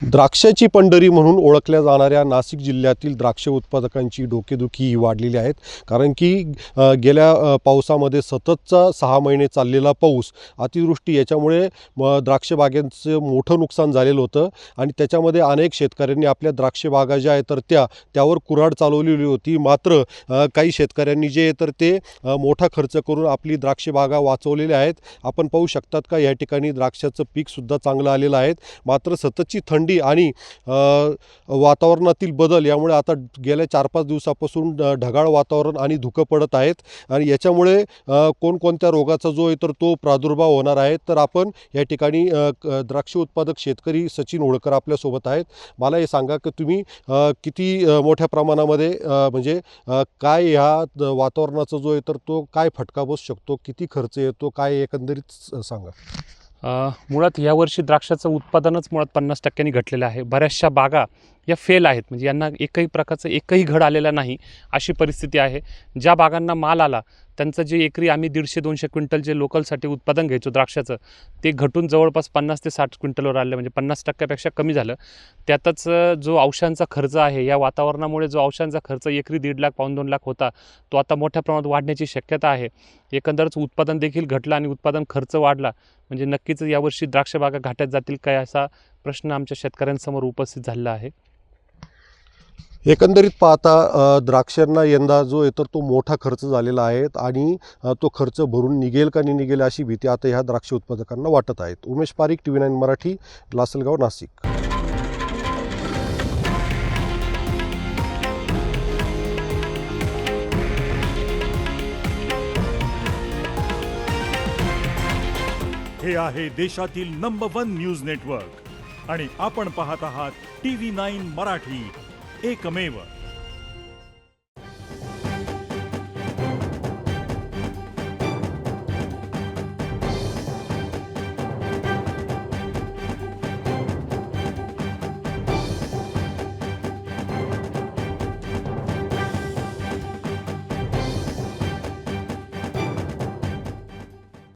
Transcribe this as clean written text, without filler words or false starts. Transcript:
द्राक्षाची पंढरी म्हणून ओळखल्या जाणाऱ्या नाशिक जिल्ह्यातील द्राक्ष उत्पादकांची डोकेदुखी ही वाढलेली आहेत. कारण की गेल्या पावसामध्ये सततचा 6 महिने चाललेला पाऊस, अतिवृष्टी याच्यामुळे द्राक्ष बागांचं मोठं नुकसान झालेलं होतं आणि त्याच्यामध्ये अनेक शेतकऱ्यांनी आपल्या द्राक्ष बागा ज्या आहेत तर त्यावर कुऱ्हाड चालवलेली होती. मात्र काही शेतकऱ्यांनी जे तर ते मोठा खर्च करून आपली द्राक्ष बागा वाचवलेल्या आहेत. आपण पाहू शकतात का या ठिकाणी द्राक्षाचं पीकसुद्धा चांगलं आलेलं आहे. मात्र सततची थंडी आणि वातावरणातील बदल यामुळे आता गेल्या 4-5 दिवसापासून ढगाळ वातावरण आणि धुकं पडत आहेत आणि याच्यामुळे कोणकोणत्या रोगाचा जो आहे तर तो प्रादुर्भाव होणार आहे. तर आपण या ठिकाणी द्राक्ष उत्पादक शेतकरी सचिन होळकर आपल्यासोबत आहेत. मला हे सांगा की तुम्ही किती मोठ्या प्रमाणामध्ये म्हणजे काय ह्या वातावरणाचा जो आहे तर तो काय फटका बसू शकतो, किती खर्च येतो, काय एकंदरीत सांगा. मुळात यावर्षी द्राक्षाचं उत्पादनच मुळात 50% घटलेलं आहे. बऱ्याचशा बागा या फेल आहेत, म्हणजे यांना एकही प्रकारचं एकही घड आलेला नाही अशी परिस्थिती आहे. ज्या बागांना माल आला त्यांचं जे एकरी आम्ही 150-200 क्विंटल जे लोकलसाठी उत्पादन घ्यायचो द्राक्षाचं, ते घटून जवळपास 50 ते 60 क्विंटलवर आलं, म्हणजे 50%पेक्षा कमी झालं. त्यातच जो औषधांचा खर्च आहे, या वातावरणामुळे जो औषधांचा खर्च एकरी 1.5 लाख पाऊण 2 लाख होता, तो आता मोठ्या प्रमाणात वाढण्याची शक्यता आहे. एकंदरच उत्पादन देखील घटलं आणि उत्पादन खर्च वाढला, म्हणजे नक्कीच यावर्षी द्राक्ष बागा घाट्यात जातील काय असा प्रश्न आमच्या शेतकऱ्यांसमोर उपस्थित झालेला आहे. एकंदरीत पाहता द्राक्षांना यंदा जो आहे तर तो मोठा खर्च झालेला आहे आणि तो खर्च भरून निघेल का नाही निघेल अशी भीती आता ह्या द्राक्ष उत्पादकांना वाटत आहेत. उमेश पारीख, TV9 मराठी, लासलगाव, नाशिक. हे आहे देशातील नंबर 1 न्यूज नेटवर्क आणि आपण पाहत आहात TV9 मराठी, एकमेव.